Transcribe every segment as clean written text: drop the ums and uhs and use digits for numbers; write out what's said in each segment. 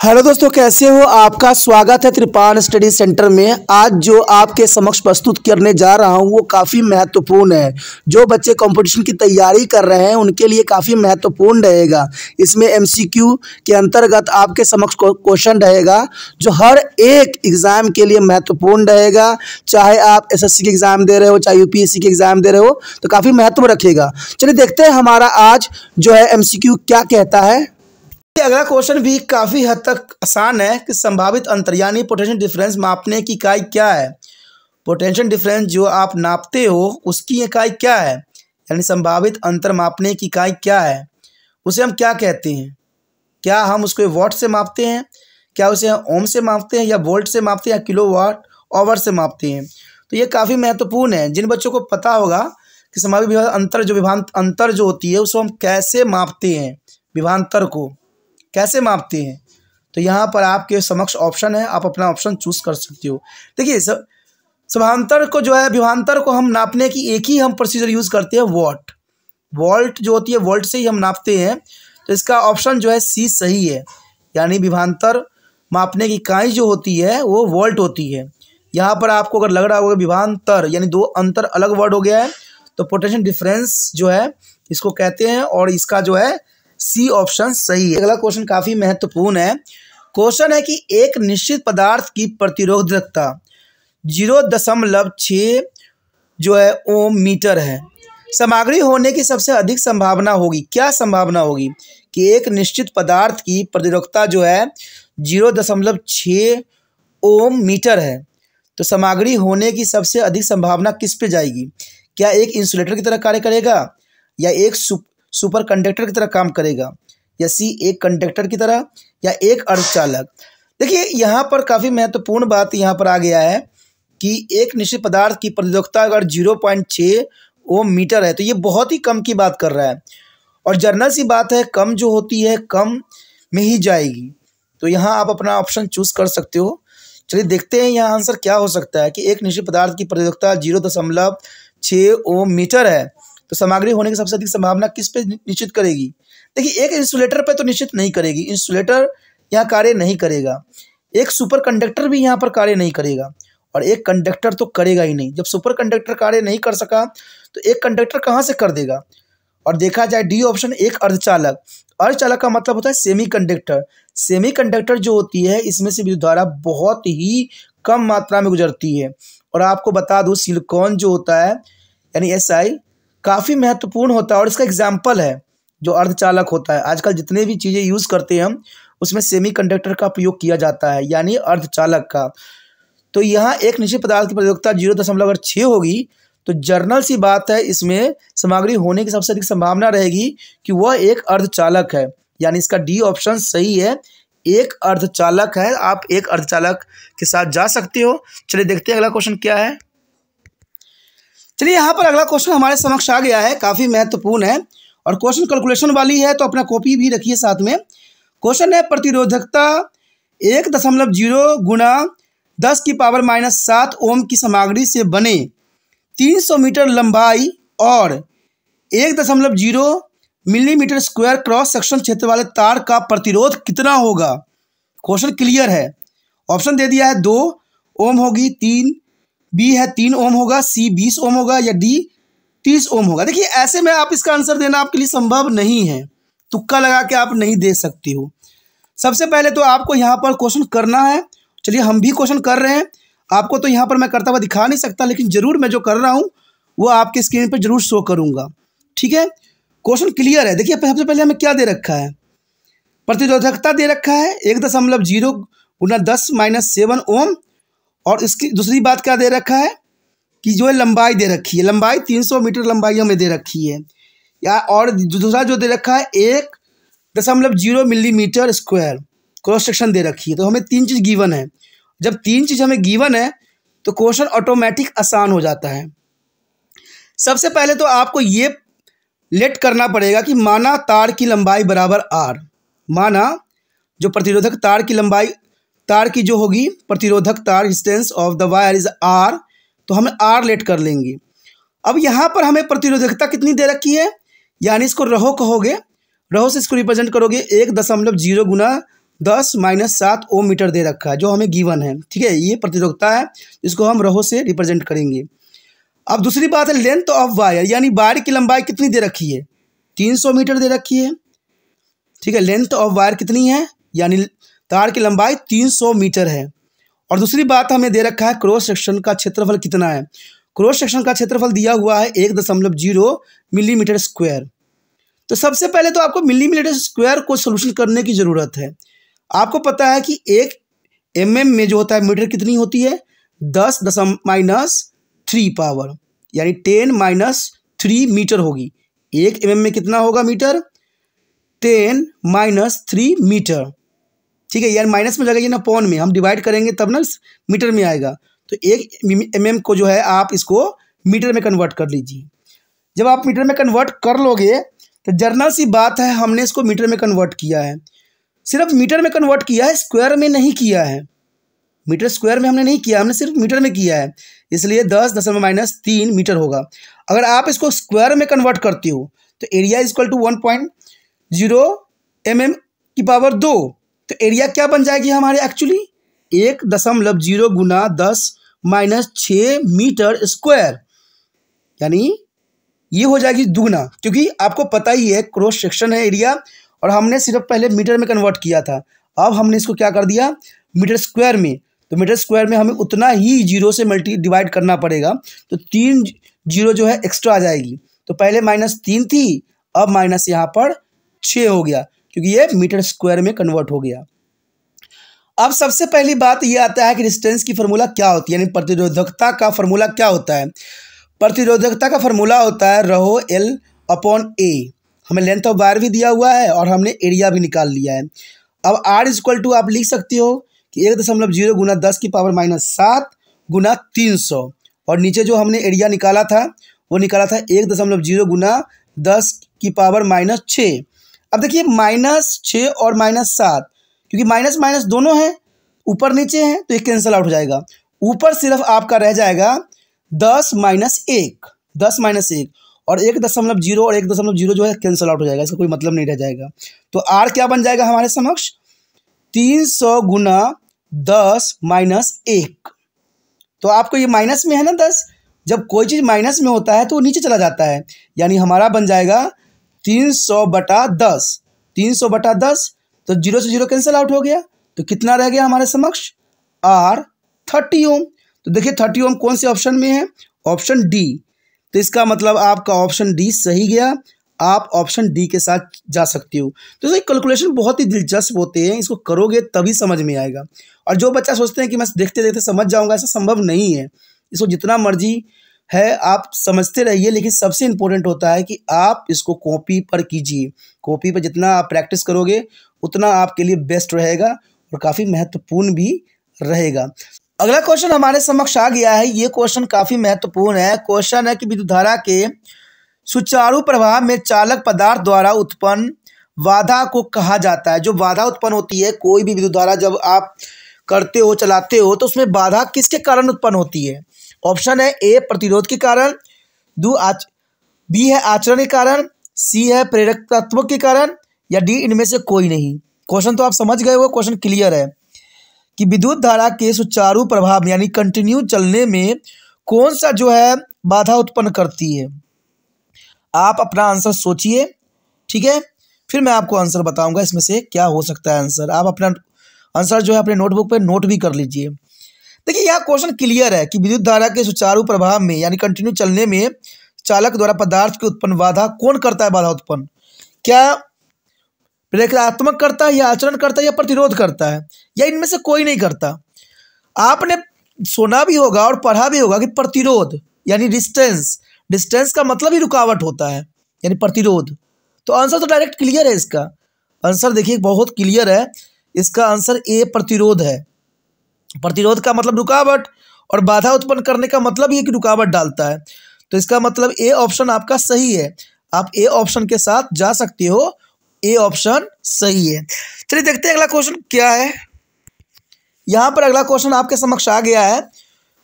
Hello दोस्तों, कैसे हो? आपका स्वागत है त्रिपान स्टडी सेंटर में। आज जो आपके समक्ष प्रस्तुत करने जा रहा हूं वो काफ़ी महत्वपूर्ण है। जो बच्चे कंपटीशन की तैयारी कर रहे हैं उनके लिए काफ़ी महत्वपूर्ण रहेगा। इसमें एमसीक्यू के अंतर्गत आपके समक्ष क्वेश्चन रहेगा जो हर एक एग्ज़ाम के लिए महत्वपूर्ण रहेगा। चाहे आप एसएससी के एग्ज़ाम दे रहे हो, चाहे यूपीएससी के एग्ज़ाम दे रहे हो, तो काफ़ी महत्व रखेगा। चलिए देखते हैं हमारा आज जो है एमसीक्यू क्या कहता है। अगला क्वेश्चन भी काफ़ी हद तक आसान है कि संभावित अंतर यानी पोटेंशियल डिफरेंस मापने की इकाई क्या है। पोटेंशियल डिफरेंस जो आप नापते हो उसकी इकाई क्या है, यानी संभावित अंतर मापने की इकाई क्या है, उसे हम क्या कहते हैं। क्या हम उसको वॉट से मापते हैं, क्या उसे हम ओम से मापते हैं, या वोल्ट से मापते हैं, या किलोवाट आवर से मापते हैं। तो ये काफ़ी महत्वपूर्ण है। जिन बच्चों को पता होगा कि संभावित अंतर जो होती है उसको हम कैसे मापते हैं, विभवांतर को कैसे मापते हैं, तो यहाँ पर आपके समक्ष ऑप्शन है, आप अपना ऑप्शन चूज कर सकते हो। देखिए समांतर को जो है विभवांतर को हम नापने की एक ही हम प्रोसीजर यूज़ करते हैं, वॉट। वोल्ट जो होती है वोल्ट से ही हम नापते हैं। तो इसका ऑप्शन जो है सी सही है, यानी विभवांतर मापने की इकाई जो होती है वो वोल्ट होती है। यहाँ पर आपको अगर लग रहा होगा विभवांतर यानी दो अंतर अलग वर्ड हो गया है, तो पोटेंशियल डिफरेंस जो है इसको कहते हैं, और इसका जो है सी ऑप्शन सही है। अगला क्वेश्चन काफी महत्वपूर्ण है। क्वेश्चन है कि एक निश्चित पदार्थ की प्रतिरोधकता 0.6 जो है ओम मीटर है। सामग्री होने की सबसे अधिक संभावना होगी। क्या संभावना होगी कि एक निश्चित पदार्थ की प्रतिरोधकता जो है 0.6 ओम मीटर है, तो सामग्री होने की सबसे अधिक संभावना किस पे जाएगी? क्या एक इंसुलेटर की तरह कार्य करेगा, या एक सुपर कंडक्टर की तरह काम करेगा, या सी एक कंडक्टर की तरह, या एक अर्धचालक? देखिए यहाँ पर काफ़ी महत्वपूर्ण बात यहाँ पर आ गया है कि एक निश्चित पदार्थ की प्रतिरोधकता अगर 0.6 ओम मीटर है तो ये बहुत ही कम की बात कर रहा है, और जर्नल सी बात है, कम जो होती है कम में ही जाएगी। तो यहाँ आप अपना ऑप्शन चूज कर सकते हो। चलिए देखते हैं यहाँ आंसर क्या हो सकता है कि एक निश्चित पदार्थ की प्रतिरोधकता 0.6 ओम मीटर है, तो सामग्री होने की सबसे अधिक संभावना किस पे निश्चित करेगी? देखिए एक इंसुलेटर पे तो निश्चित नहीं करेगी, इंसुलेटर यहाँ कार्य नहीं करेगा। एक सुपर कंडक्टर भी यहाँ पर कार्य नहीं करेगा, और एक कंडक्टर तो करेगा ही नहीं। जब सुपर कंडक्टर कार्य नहीं कर सका तो एक कंडक्टर कहाँ से कर देगा? और देखा जाए डी ऑप्शन एक अर्धचालक। अर्धचालक का मतलब होता है सेमी कंडक्टर। सेमी कंडक्टर जो होती है इसमें से विद्युत धारा बहुत ही कम मात्रा में गुजरती है। और आपको बता दूँ सिलिकॉन जो होता है यानी SI काफ़ी महत्वपूर्ण होता है, और इसका एग्जाम्पल है जो अर्धचालक होता है। आजकल जितने भी चीज़ें यूज़ करते हैं हम उसमें सेमी कंडक्टर का प्रयोग किया जाता है, यानी अर्धचालक का। तो यहाँ एक निश्चित पदार्थ की प्रतिरोधकता 0.6 होगी, तो जर्नल सी बात है इसमें सामग्री होने की सबसे अधिक संभावना रहेगी कि वह एक अर्धचालक है, यानी इसका डी ऑप्शन सही है, एक अर्धचालक है। आप एक अर्धचालक के साथ जा सकते हो। चलिए देखते हैं अगला क्वेश्चन क्या है। चलिए यहाँ पर अगला क्वेश्चन हमारे समक्ष आ गया है, काफ़ी महत्वपूर्ण है, और क्वेश्चन कैलकुलेशन वाली है, तो अपना कॉपी भी रखिए साथ में। क्वेश्चन है प्रतिरोधकता 1.0 गुना 10⁻⁻7 ओम की सामग्री से बने 300 मीटर लंबाई और 1.0 मिलीमीटर स्क्वायर क्रॉस सेक्शन क्षेत्र वाले तार का प्रतिरोध कितना होगा? क्वेश्चन क्लियर है। ऑप्शन दे दिया है 2 ओम होगी, 3 बी है 3 ओम होगा, सी 20 ओम होगा, या डी 30 ओम होगा। देखिए ऐसे में आप इसका आंसर देना आपके लिए संभव नहीं है, तुक्का लगा के आप नहीं दे सकते हो। सबसे पहले तो आपको यहाँ पर क्वेश्चन करना है। चलिए हम भी क्वेश्चन कर रहे हैं, आपको तो यहाँ पर मैं करता हुआ दिखा नहीं सकता, लेकिन जरूर मैं जो कर रहा हूँ वो आपके स्क्रीन पर जरूर शो करूँगा। ठीक है, क्वेश्चन क्लियर है। देखिए सबसे पहले हमें क्या दे रखा है, प्रतिरोधकता दे रखा है 1.0 गुना 10⁻7 ओम, और इसकी दूसरी बात क्या दे रखा है कि जो है लंबाई दे रखी है, लंबाई 300 मीटर लंबाई हमें दे रखी है, या और दूसरा जो दे रखा है 1.0 मिलीमीटर स्क्वायर क्रॉस सेक्शन दे रखी है। तो हमें 3 चीज़ गिवन है। जब 3 चीज़ हमें गिवन है तो क्वेश्चन ऑटोमेटिक आसान हो जाता है। सबसे पहले तो आपको ये लेट करना पड़ेगा कि माना तार की लंबाई बराबर R, माना जो प्रतिरोधक तार की लंबाई, तार की जो होगी प्रतिरोधक तार resistance of the wire is R, तो हम R लेट कर लेंगे। अब यहाँ पर हमें प्रतिरोधकता कितनी दे रखी है, यानी इसको रहो कहोगे, रहो से इसको रिप्रेजेंट करोगे 1.0 गुना 10-7 ओम मीटर दे रखा है जो हमें गिवन है। ठीक है, ये प्रतिरोधकता है, इसको हम रहो से रिप्रेजेंट करेंगे। अब दूसरी बात है लेंथ ऑफ वायर, यानी वायर की लंबाई कितनी दे रखी है, 300 मीटर दे रखी है। ठीक है, लेंथ ऑफ वायर कितनी है, यानी तार की लंबाई 300 मीटर है। और दूसरी बात हमें दे रखा है क्रॉस सेक्शन का क्षेत्रफल कितना है। क्रॉस सेक्शन का क्षेत्रफल दिया हुआ है 1.0 मिलीमीटर स्क्वायर। तो सबसे पहले तो आपको मिलीमीटर स्क्वायर को सोल्यूशन करने की ज़रूरत है। आपको पता है कि 1 mm में जो होता है मीटर कितनी होती है, 10-3 पावर, यानी 10-3 मीटर होगी। 1 mm में कितना होगा मीटर, 10-3 मीटर। ठीक है, यानी माइनस में जाएगा ना पॉन में, हम डिवाइड करेंगे तब ना मीटर में आएगा। तो 1 mm को जो है आप इसको मीटर में कन्वर्ट कर लीजिए। जब आप मीटर में कन्वर्ट कर लोगे तो जर्नल सी बात है, हमने इसको मीटर में कन्वर्ट किया है। सिर्फ मीटर में कन्वर्ट किया है, स्क्वायर में नहीं किया है। मीटर स्क्वायर में हमने नहीं किया, हमने सिर्फ मीटर में किया है, इसलिए 10-3 मीटर होगा। अगर आप इसको स्क्वायर में कन्वर्ट करते हो तो एरिया इक्वल टू 1.0 mm की पावर 2। तो एरिया क्या बन जाएगी हमारे एक्चुअली 1.0 गुना 10-6 मीटर स्क्वायर, यानी ये हो जाएगी दुगना, क्योंकि आपको पता ही है क्रॉस सेक्शन है एरिया, और हमने सिर्फ पहले मीटर में कन्वर्ट किया था। अब हमने इसको क्या कर दिया मीटर स्क्वायर में, तो मीटर स्क्वायर में हमें उतना ही जीरो से डिवाइड करना पड़ेगा, तो 3 जीरो जो है एक्स्ट्रा आ जाएगी। तो पहले -3 थी, अब माइनस यहाँ पर 6 हो गया, क्योंकि ये मीटर स्क्वायर में कन्वर्ट हो गया। अब सबसे पहली बात ये आता है कि रेजिस्टेंस की फार्मूला क्या होती है, यानी प्रतिरोधकता का फार्मूला क्या होता है। प्रतिरोधकता का फार्मूला होता है ρ L/A। हमें लेंथ ऑफ वायर भी दिया हुआ है और हमने एरिया भी निकाल लिया है। अब R इक्वल टू आप लिख सकते हो कि 1.0 गुना 10 की पावर -7 गुना 300, और नीचे जो हमने एरिया निकाला था वो निकाला था 1.0 गुना 10 की पावर -6। अब देखिए -6 और -7, क्योंकि माइनस माइनस दोनों हैं, ऊपर नीचे हैं, तो ये कैंसिल आउट हो जाएगा। ऊपर सिर्फ आपका रह जाएगा 10 - 1, 10 - 1, और 1.0 और 1.0 जो है कैंसिल आउट हो जाएगा, इसका कोई मतलब नहीं रह जाएगा। तो R क्या बन जाएगा हमारे समक्ष 300 गुना 10 - 1। तो आपको ये माइनस में है ना 10, जब कोई चीज़ माइनस में होता है तो वो नीचे चला जाता है, यानी हमारा बन जाएगा 300/10। 300/10, तो 0 से 0 कैंसिल आउट हो गया, तो कितना रह गया हमारे समक्ष R 30 ओम। तो देखिए 30 ओम कौन से ऑप्शन में है, ऑप्शन डी। तो इसका मतलब आपका ऑप्शन डी सही गया, आप ऑप्शन डी के साथ जा सकते हो। तो ये कैलकुलेशन बहुत ही दिलचस्प होते हैं, इसको करोगे तभी समझ में आएगा। और जो बच्चा सोचते हैं कि मैं देखते देखते समझ जाऊंगा, ऐसा संभव नहीं है। इसको जितना मर्जी है आप समझते रहिए, लेकिन सबसे इम्पोर्टेंट होता है कि आप इसको कॉपी पर कीजिए। कॉपी पर जितना आप प्रैक्टिस करोगे उतना आपके लिए बेस्ट रहेगा और काफ़ी महत्वपूर्ण भी रहेगा। अगला क्वेश्चन हमारे समक्ष आ गया है, ये क्वेश्चन काफ़ी महत्वपूर्ण है। क्वेश्चन है कि विद्युत धारा के सुचारू प्रवाह में चालक पदार्थ द्वारा उत्पन्न बाधा को कहा जाता है। जो बाधा उत्पन्न होती है, कोई भी विद्युत धारा जब आप करते हो, चलाते हो, तो उसमें बाधा किसके कारण उत्पन्न होती है। ऑप्शन है ए प्रतिरोध के कारण, बी है आचरण के कारण, सी है प्रेरक तत्व के कारण, या डी इनमें से कोई नहीं। क्वेश्चन तो आप समझ गए हो, क्वेश्चन क्लियर है कि विद्युत धारा के सुचारू प्रवाह में यानी कंटिन्यू चलने में कौन सा जो है बाधा उत्पन्न करती है। आप अपना आंसर सोचिए, ठीक है, फिर मैं आपको आंसर बताऊंगा इसमें से क्या हो सकता है आंसर। आप अपना आंसर जो है अपने नोटबुक पे नोट भी कर लीजिए। देखिए यहाँ क्वेश्चन क्लियर है कि विद्युत धारा के सुचारू प्रवाह में यानी कंटिन्यू चलने में चालक द्वारा पदार्थ के उत्पन्न बाधा कौन करता है। बाधा उत्पन्न क्या प्रेरकात्मक करता है, या आचरण करता है, या प्रतिरोध करता है, या इनमें से कोई नहीं करता। आपने सुना भी होगा और पढ़ा भी होगा कि प्रतिरोध यानी डिस्टेंस का मतलब ही रुकावट होता है, यानी प्रतिरोध। तो आंसर तो डायरेक्ट क्लियर है, इसका आंसर देखिए बहुत क्लियर है। इसका आंसर ए प्रतिरोध है। प्रतिरोध का मतलब रुकावट, और बाधा उत्पन्न करने का मतलब ही कि रुकावट डालता है। तो इसका मतलब ए ऑप्शन आपका सही है। आप ए ऑप्शन के साथ जा सकते हो, ए ऑप्शन सही है। चलिए देखते हैं अगला क्वेश्चन क्या है। यहाँ पर अगला क्वेश्चन आपके समक्ष आ गया है।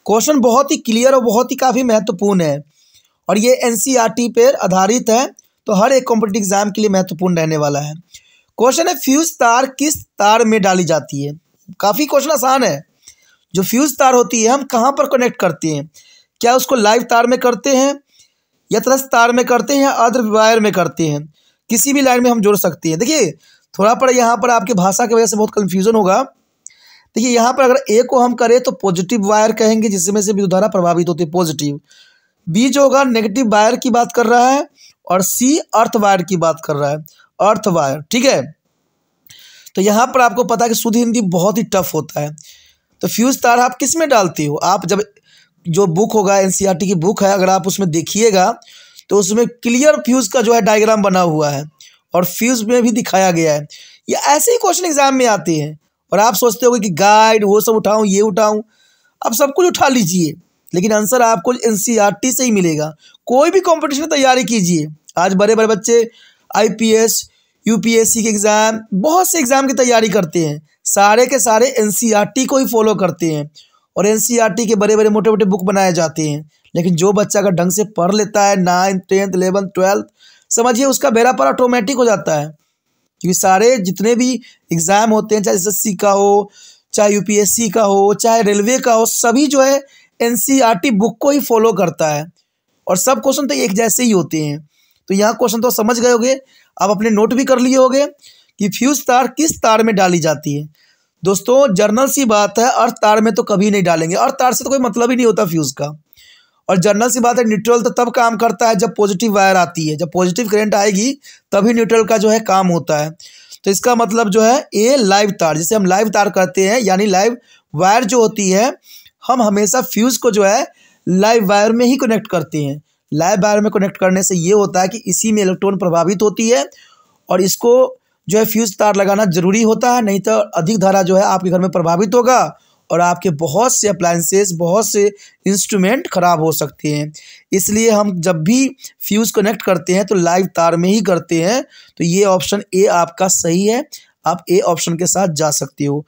क्वेश्चन बहुत ही क्लियर और बहुत ही काफ़ी महत्वपूर्ण है, और ये एनसीईआरटी पर आधारित है, तो हर एक कॉम्पिटिटिव एग्जाम के लिए महत्वपूर्ण रहने वाला है। क्वेश्चन है फ्यूज तार किस तार में डाली जाती है। काफ़ी क्वेश्चन आसान है। जो फ्यूज तार होती है हम कहाँ पर कनेक्ट करते हैं, क्या उसको लाइव तार में करते हैं या तरस तार में करते हैं या अर्ध वायर में करते हैं, किसी भी लाइन में हम जोड़ सकते हैं। देखिए थोड़ा पर यहाँ पर आपके भाषा की वजह से बहुत कन्फ्यूज़न होगा। देखिए यहाँ पर अगर ए को हम करें तो पॉजिटिव वायर कहेंगे जिसमें से विद्युत धारा प्रभावित होती है पॉजिटिव, बी जो होगा नेगेटिव वायर की बात कर रहा है और सी अर्थ वायर की बात कर रहा है, अर्थ वायर। ठीक है, तो यहाँ पर आपको पता है कि शुद्ध हिंदी बहुत ही टफ होता है। तो फ्यूज तार आप किस में डालते हो, आप जब जो बुक होगा एनसीईआरटी की बुक है अगर आप उसमें देखिएगा तो उसमें क्लियर फ्यूज का जो है डायग्राम बना हुआ है और फ्यूज में भी दिखाया गया है। ये ऐसे ही क्वेश्चन एग्जाम में आते हैं और आप सोचते होगे कि गाइड वो सब उठाऊं ये उठाऊं, आप सब कुछ उठा लीजिए लेकिन आंसर आपको एनसीईआरटी से ही मिलेगा। कोई भी कंपटीशन की तैयारी कीजिए, आज बड़े बड़े बच्चे आईपीएस यूपीएससी के एग्ज़ाम बहुत से एग्ज़ाम की तैयारी करते हैं, सारे के सारे एनसीईआरटी को ही फॉलो करते हैं और एनसीईआरटी के बड़े बड़े मोटे मोटे बुक बनाए जाते हैं। लेकिन जो बच्चा अगर ढंग से पढ़ लेता है 9th 10th 11th 12th समझिए उसका बेड़ा पार ऑटोमेटिक हो जाता है। क्योंकि सारे जितने भी एग्ज़ाम होते हैं चाहे एसएससी का हो चाहे यूपीएससी का हो चाहे रेलवे का हो, सभी जो है एनसीईआरटी बुक को ही फॉलो करता है और सब क्वेश्चन तो एक जैसे ही होते हैं। तो यहाँ क्वेश्चन तो समझ गए होंगे, आप अपने नोट भी कर लिए होंगे कि फ्यूज तार किस तार में डाली जाती है। दोस्तों जर्नल सी बात है, अर्थ तार में तो कभी नहीं डालेंगे, अर्थ तार से तो कोई मतलब ही नहीं होता फ्यूज का। और जर्नल सी बात है न्यूट्रल तो तब काम करता है जब पॉजिटिव वायर आती है, जब पॉजिटिव करंट आएगी तभी न्यूट्रल का जो है काम होता है। तो इसका मतलब जो है ये लाइव तार, जिसे हम लाइव तार कहते हैं, यानी लाइव वायर जो होती है हम हमेशा फ्यूज़ को जो है लाइव वायर में ही कनेक्ट करते हैं। लाइव वायर में कनेक्ट करने से ये होता है कि इसी में इलेक्ट्रॉन प्रभावित होती है और इसको जो है फ्यूज़ तार लगाना ज़रूरी होता है, नहीं तो अधिक धारा जो है आपके घर में प्रभावित होगा और आपके बहुत से अप्लायंसेस बहुत से इंस्ट्रूमेंट ख़राब हो सकते हैं। इसलिए हम जब भी फ्यूज़ कनेक्ट करते हैं तो लाइव तार में ही करते हैं। तो ये ऑप्शन ए आपका सही है, आप ए ऑप्शन के साथ जा सकते हो।